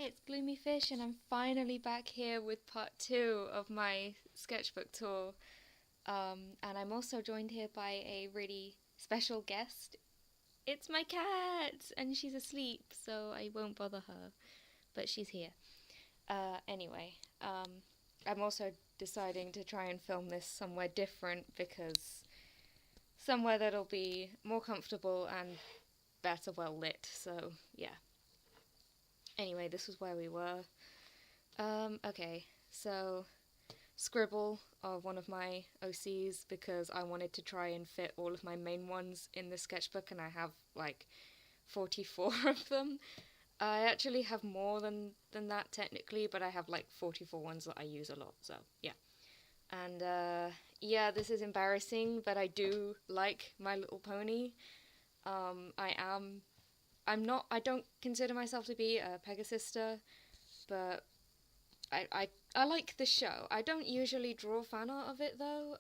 it's Gloomy Fish, and I'm finally back here with part two of my sketchbook tour. And I'm also joined here by a really special guest. It's my cat, and she's asleep, so I won't bother her, but she's here. Anyway, I'm also deciding to try and film this somewhere different because somewhere that'll be more comfortable and better well lit, so yeah. Anyway, this was where we were. Okay, so scribble of one of my OCs because I wanted to try and fit all of my main ones in the sketchbook, and I have like 44 of them. I actually have more than that technically, but I have like 44 ones that I use a lot, so yeah. And yeah, this is embarrassing, but I do like My Little Pony. I am I don't consider myself to be a Pegasister, but I like the show. I don't usually draw fan art of it though.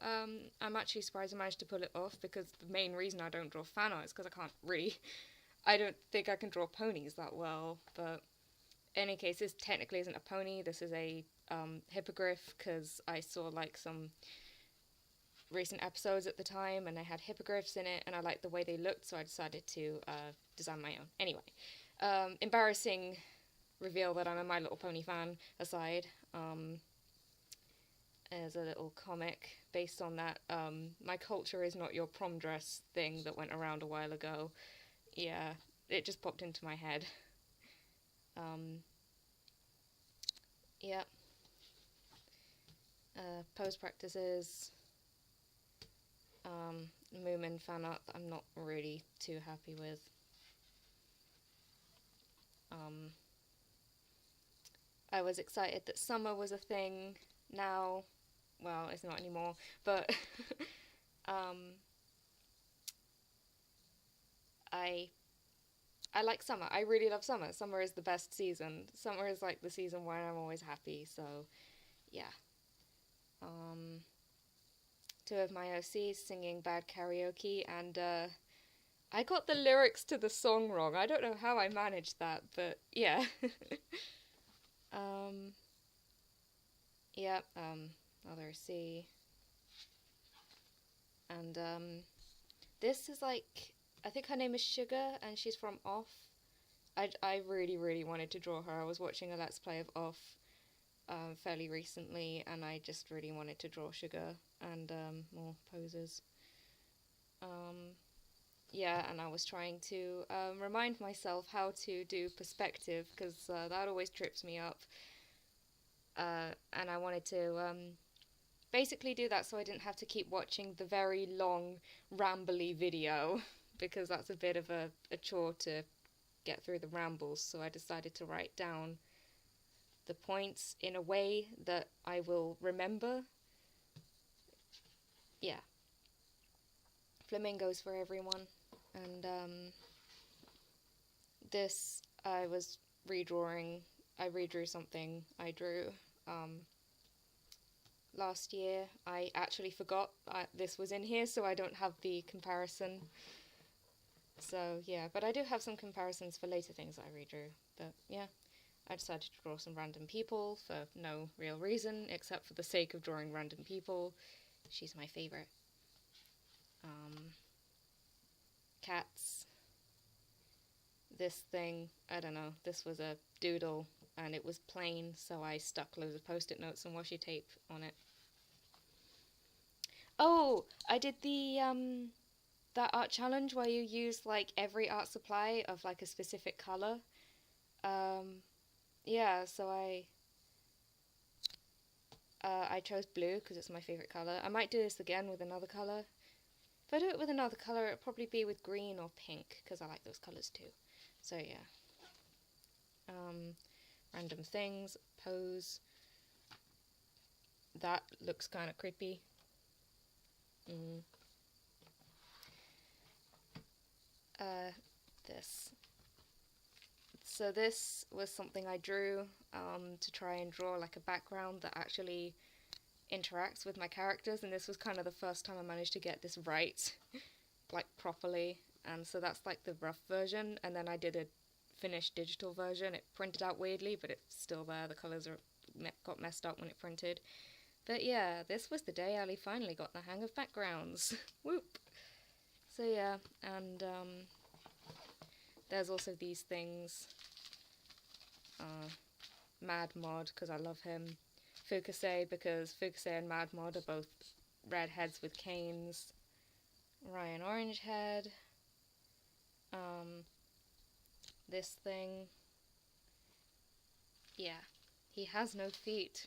I'm actually surprised I managed to pull it off because the main reason I don't draw fan art is because I can't really. I don't think I can draw ponies that well, but in any case, this technically isn't a pony. This is a hippogriff because I saw like some recent episodes at the time and they had hippogriffs in it and I liked the way they looked, so I decided to design my own. Anyway, embarrassing reveal that I'm a My Little Pony fan aside. There's a little comic based on that My Culture Is Not Your Prom Dress thing that went around a while ago. Yeah, it just popped into my head. Yeah. Pose practices. Moomin fan art that I'm not really too happy with. I was excited that summer was a thing. Now, well, it's not anymore, but I I like summer. I really love summer. Summer is the best season. Summer is like the season where I'm always happy, so yeah. Um, Two of my OCs singing bad karaoke, and I got the lyrics to the song wrong. I don't know how I managed that, but yeah. um, yeah, other C. And this is like, I think her name is Sugar, and she's from Off. I really, really wanted to draw her. I was watching a Let's Play of Off fairly recently, and I just really wanted to draw Sugar and more poses. Yeah, and I was trying to remind myself how to do perspective because that always trips me up. And I wanted to basically do that so I didn't have to keep watching the very long, rambly video because that's a bit of a chore to get through the rambles. So I decided to write down the points in a way that I will remember. Yeah. Flamingos for everyone. And this I was redrawing. I redrew something I drew last year. I actually forgot this was in here, so I don't have the comparison. So yeah, but I do have some comparisons for later things that I redrew. But yeah, I decided to draw some random people for no real reason, except for the sake of drawing random people. She's my favourite. Cats. This thing, I don't know, this was a doodle and it was plain, so I stuck loads of post-it notes and washi tape on it. Oh, I did the that art challenge where you use like every art supply of like a specific colour. Yeah, so I chose blue because it's my favourite colour. I might do this again with another colour. If I do it with another colour, it'll probably be with green or pink because I like those colours too. So yeah. Random things, pose. That looks kind of creepy. This. So this was something I drew to try and draw like a background that actually interacts with my characters, and this was kind of the first time I managed to get this right, like properly, and so that's like the rough version, and then I did a finished digital version. It printed out weirdly, but it's still there. The colours got messed up when it printed. But yeah, this was the day Ali finally got the hang of backgrounds. Whoop! So yeah, and there's also these things. Mad Mod, because I love him. Fukase, because Fukase and Mad Mod are both redheads with canes. Ryan Orangehead. This thing. Yeah, he has no feet.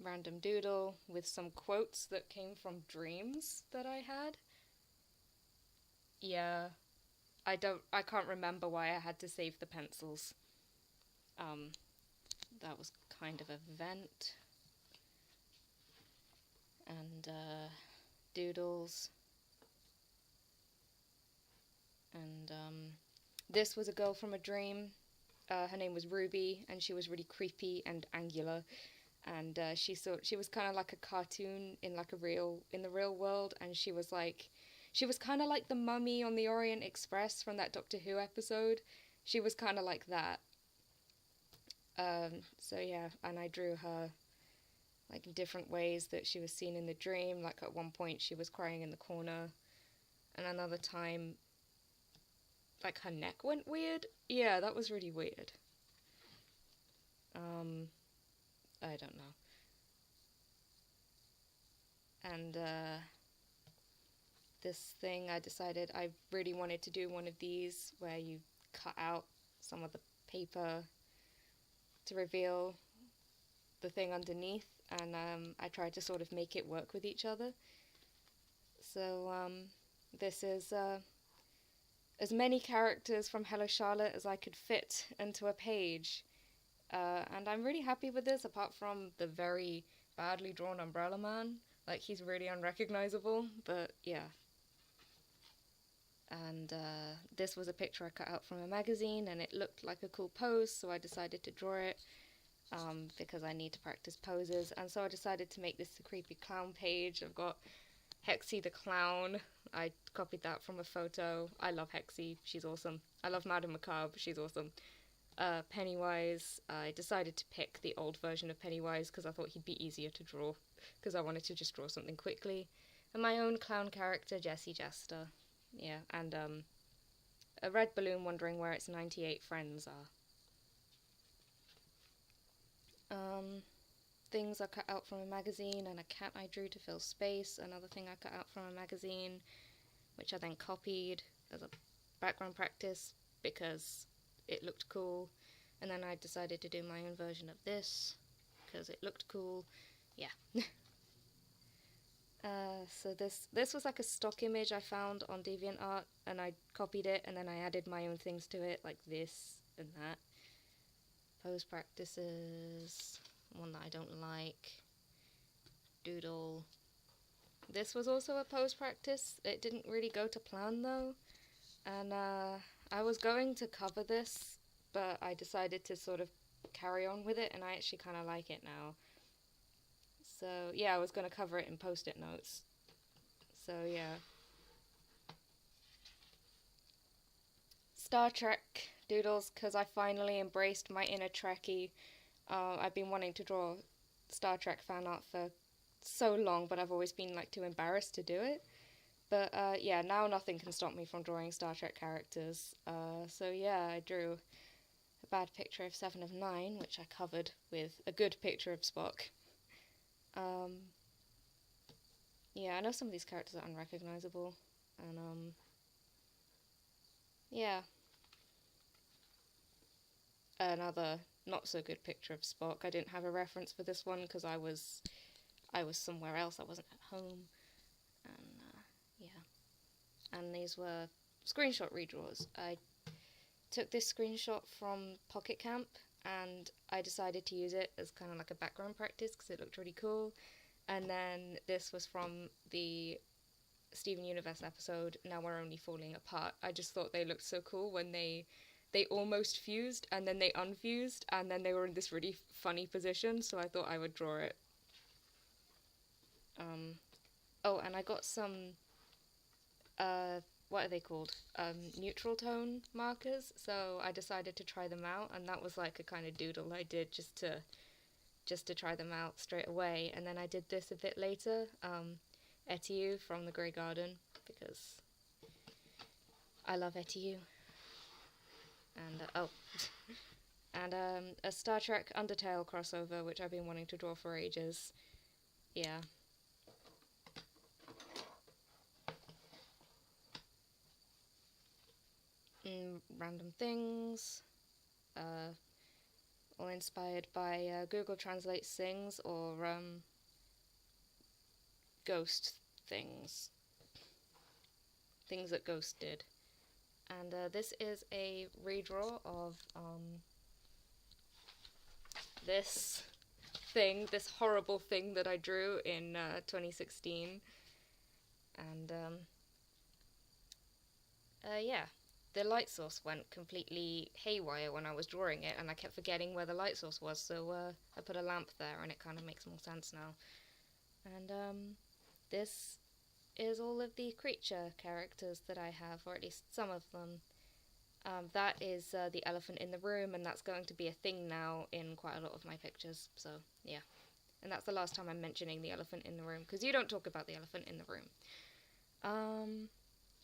Random doodle with some quotes that came from dreams that I had. Yeah, I can't remember why I had to save the pencils. That was kind of a vent. And doodles. And this was a girl from a dream. Her name was Ruby, and she was really creepy and angular. And she was kind of like a cartoon in the real world, and she was kind of like the mummy on the Orient Express from that Doctor Who episode. She was kind of like that. So yeah, and I drew her like in different ways that she was seen in the dream. Like at one point she was crying in the corner, and another time like her neck went weird. Yeah, that was really weird. I don't know. And this thing, I decided I really wanted to do one of these where you cut out some of the paper to reveal the thing underneath, and I tried to sort of make it work with each other. So this is as many characters from Hello Charlotte as I could fit into a page. And I'm really happy with this, apart from the very badly drawn Umbrella Man. Like, he's really unrecognizable, but yeah. And this was a picture I cut out from a magazine, and it looked like a cool pose, so I decided to draw it, because I need to practice poses. And so I decided to make this the creepy clown page. I've got Hexie the Clown. I copied that from a photo. I love Hexie, she's awesome. I love Madame Macabre, she's awesome. Pennywise, I decided to pick the old version of Pennywise because I thought he'd be easier to draw, because I wanted to just draw something quickly. And my own clown character, Jessie Jester. Yeah, and a red balloon wondering where its 98 friends are. Things I cut out from a magazine, and a cat I drew to fill space. Another thing I cut out from a magazine, which I then copied as a background practice because it looked cool, and then I decided to do my own version of this because it looked cool. Yeah. So this was like a stock image I found on DeviantArt, and I copied it, and then I added my own things to it, like this and that. Pose practices, one that I don't like. Doodle. This was also a pose practice. It didn't really go to plan though, and I was going to cover this, but I decided to sort of carry on with it, and I actually kind of like it now. So yeah, I was going to cover it in post-it notes. So yeah. Star Trek doodles, because I finally embraced my inner Trekkie. I've been wanting to draw Star Trek fan art for so long, but I've always been like too embarrassed to do it. But yeah, now nothing can stop me from drawing Star Trek characters. So yeah, I drew a bad picture of 7 of 9, which I covered with a good picture of Spock. Yeah, I know some of these characters are unrecognizable, and yeah. Another not so good picture of Spock. I didn't have a reference for this one because I was somewhere else. I wasn't at home, and yeah. And these were screenshot redraws. I took this screenshot from Pocket Camp, and I decided to use it as kind of like a background practice because it looked really cool. And then this was from the Steven Universe episode, Now We're Only Falling Apart. I just thought they looked so cool when they almost fused, and then they unfused, and then they were in this really funny position, so I thought I would draw it. Oh, and I got some what are they called? Neutral tone markers. So I decided to try them out, and that was like a kind of doodle I did just to try them out straight away. And then I did this a bit later, Etieu from the Grey Garden, because I love Etieu. And and a Star Trek Undertale crossover, which I've been wanting to draw for ages. Yeah. Random things, all inspired by Google Translate Sings or Ghost things that Ghost did. And this is a redraw of this horrible thing that I drew in 2016. And yeah. The light source went completely haywire when I was drawing it, and I kept forgetting where the light source was, so I put a lamp there, and it kind of makes more sense now. And this is all of the creature characters that I have, or at least some of them. That is the elephant in the room, and that's going to be a thing now in quite a lot of my pictures, so yeah. And that's the last time I'm mentioning the elephant in the room, because you don't talk about the elephant in the room.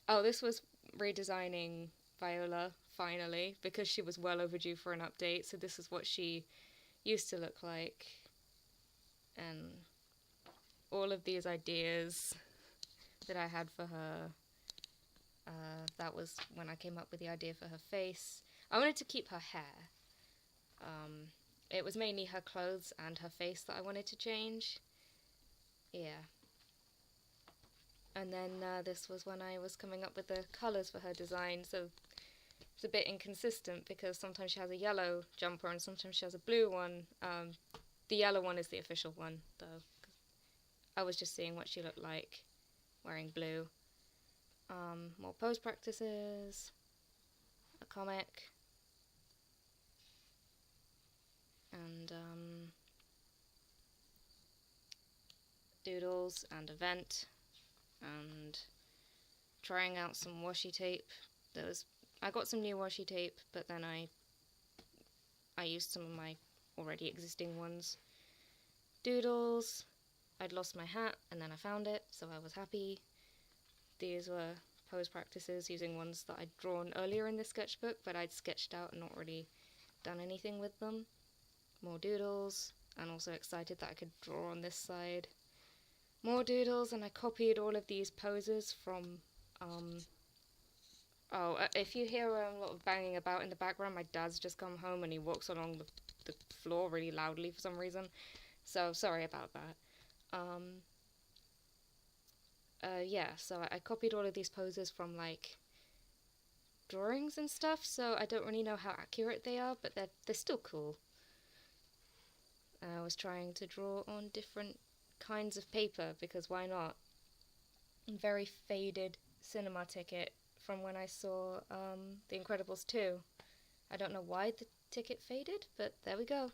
Oh, this was redesigning Viola, finally, because she was well overdue for an update, so this is what she used to look like. And all of these ideas that I had for her, that was when I came up with the idea for her face. I wanted to keep her hair. It was mainly her clothes and her face that I wanted to change. Yeah. And then this was when I was coming up with the colours for her design, so it's a bit inconsistent because sometimes she has a yellow jumper and sometimes she has a blue one. The yellow one is the official one, though. I was just seeing what she looked like wearing blue. More pose practices, a comic, and doodles and a vent, and trying out some washi tape. I got some new washi tape, but then I used some of my already existing ones. Doodles. I'd lost my hat and then I found it, so I was happy. These were pose practices using ones that I'd drawn earlier in this sketchbook, but I'd sketched out and not really done anything with them. More doodles, and also excited that I could draw on this side. More doodles, and I copied all of these poses from if you hear a lot of banging about in the background, my dad's just come home and he walks along the floor really loudly for some reason, so sorry about that. Yeah, so I copied all of these poses from like drawings and stuff, so I don't really know how accurate they are, but they're still cool. I was trying to draw on different kinds of paper, because why not? Very faded cinema ticket from when I saw The Incredibles 2. I don't know why the ticket faded, but there we go.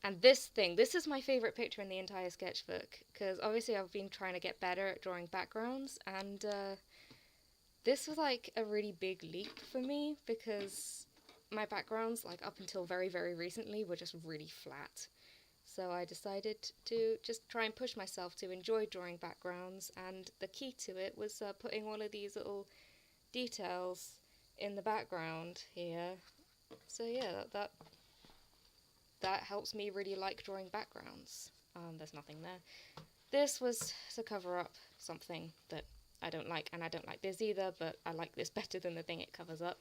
And this is my favourite picture in the entire sketchbook, because obviously I've been trying to get better at drawing backgrounds, and this was like a really big leap for me, because my backgrounds, like up until very, very recently, were just really flat. So I decided to just try and push myself to enjoy drawing backgrounds, and the key to it was putting all of these little details in the background here. So yeah, that helps me really like drawing backgrounds. There's nothing there. This was to cover up something that I don't like, and I don't like this either, but I like this better than the thing it covers up.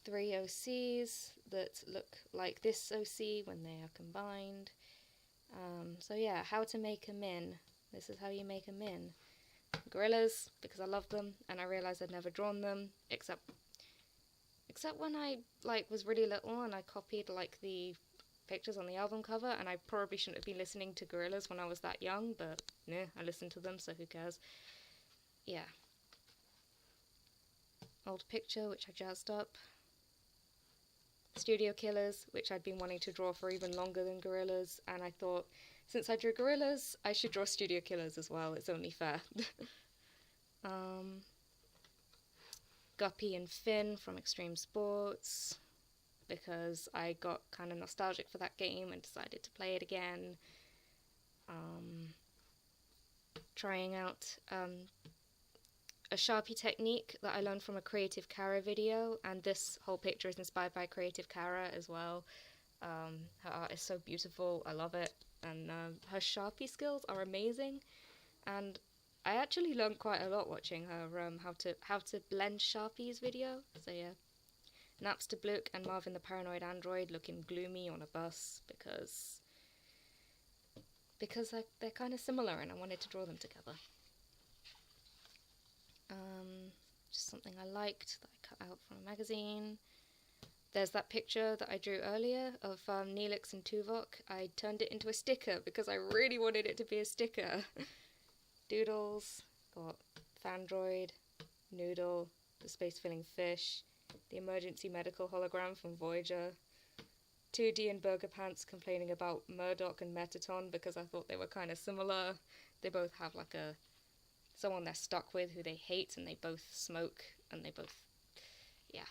3 OCs that look like this OC when they are combined. So yeah, how to make a min. This is how you make a min. Gorillas, because I love them, and I realised I'd never drawn them, except when I was really little and I copied like the pictures on the album cover, and I probably shouldn't have been listening to Gorillaz when I was that young, but nah, I listened to them, so who cares. Yeah. Old picture, which I jazzed up. Studio Killers, which I'd been wanting to draw for even longer than Gorillaz, and I thought since I drew gorillas, I should draw studio killers as well. It's only fair. Guppy and Finn from Extreme Sports, because I got kind of nostalgic for that game and decided to play it again. Trying out a Sharpie technique that I learned from a Creative Kara video, and this whole picture is inspired by Creative Kara as well. Her art is so beautiful, I love it, and her Sharpie skills are amazing, and I actually learned quite a lot watching her how to blend Sharpies video. So yeah, Napster Blook and Marvin the Paranoid Android looking gloomy on a bus because they're kind of similar and I wanted to draw them together. Just something I liked that I cut out from a magazine. There's that picture that I drew earlier of Neelix and Tuvok. I turned it into a sticker because I really wanted it to be a sticker. Doodles, got Fandroid, Noodle, the space-filling fish, the emergency medical hologram from Voyager, 2D and Burger Pants complaining about Murdoch and Metaton because I thought they were kind of similar. They both have like someone they're stuck with who they hate, and they both smoke, and they both, yeah.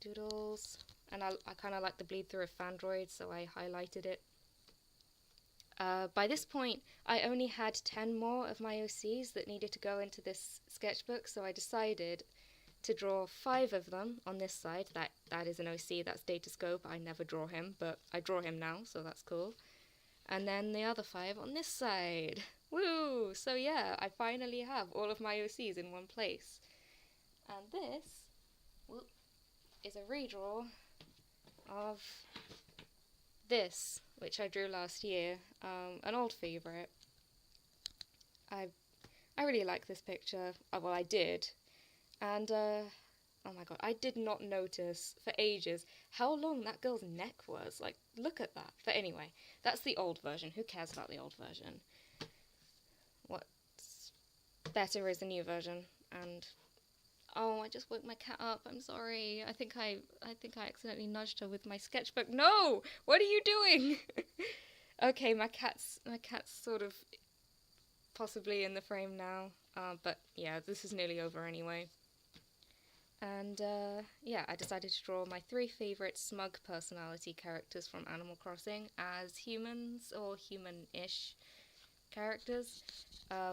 Doodles, and I kind of like the bleed through of Fandroid, so I highlighted it. By this point, I only had 10 more of my OCs that needed to go into this sketchbook, so I decided to draw 5 of them on this side. That is an OC, that's Datascope. I never draw him, but I draw him now, so that's cool. And then the other 5 on this side. Woo! So yeah, I finally have all of my OCs in one place. And this is a redraw of this, which I drew last year, an old favourite. I really like this picture. Well, I did. And, oh my god, I did not notice for ages how long that girl's neck was. Like, look at that. But anyway, that's the old version. Who cares about the old version? What's better is the new version. And, oh, I just woke my cat up. I'm sorry. I think I accidentally nudged her with my sketchbook. No! What are you doing? Okay, my cat's sort of possibly in the frame now. But yeah, this is nearly over anyway. And yeah, I decided to draw my 3 favourite smug personality characters from Animal Crossing as humans or human-ish characters,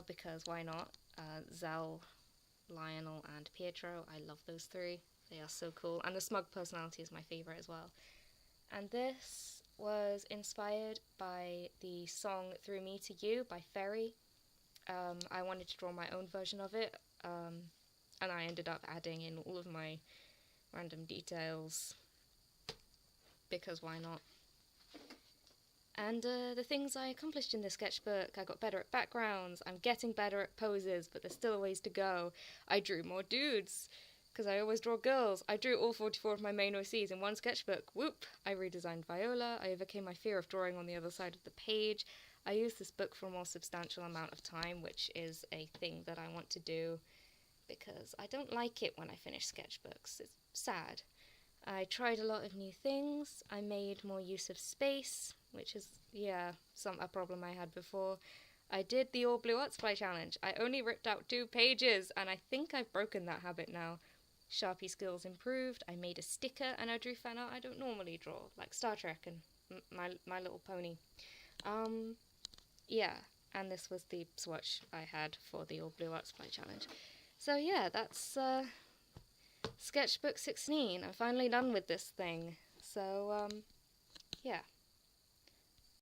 because why not? Zell, Lionel and Pietro, I love those 3. They are so cool, and the smug personality is my favourite as well. And this was inspired by the song Through Me to You by Ferry. I wanted to draw my own version of it, and I ended up adding in all of my random details, because why not? And the things I accomplished in this sketchbook: I got better at backgrounds, I'm getting better at poses, but there's still a ways to go. I drew more dudes, because I always draw girls. I drew all 44 of my main OCs in one sketchbook. Whoop! I redesigned Viola, I overcame my fear of drawing on the other side of the page. I used this book for a more substantial amount of time, which is a thing that I want to do, because I don't like it when I finish sketchbooks. It's sad. I tried a lot of new things. I made more use of space, which is, yeah, a problem I had before. I did the All Blue Arts Supply Challenge. I only ripped out 2 pages, and I think I've broken that habit now. Sharpie skills improved. I made a sticker, and I drew fan art I don't normally draw, like Star Trek and My Little Pony. Yeah, and this was the swatch I had for the All Blue Arts Supply Challenge. So yeah, that's Sketchbook 16. I'm finally done with this thing. So, yeah.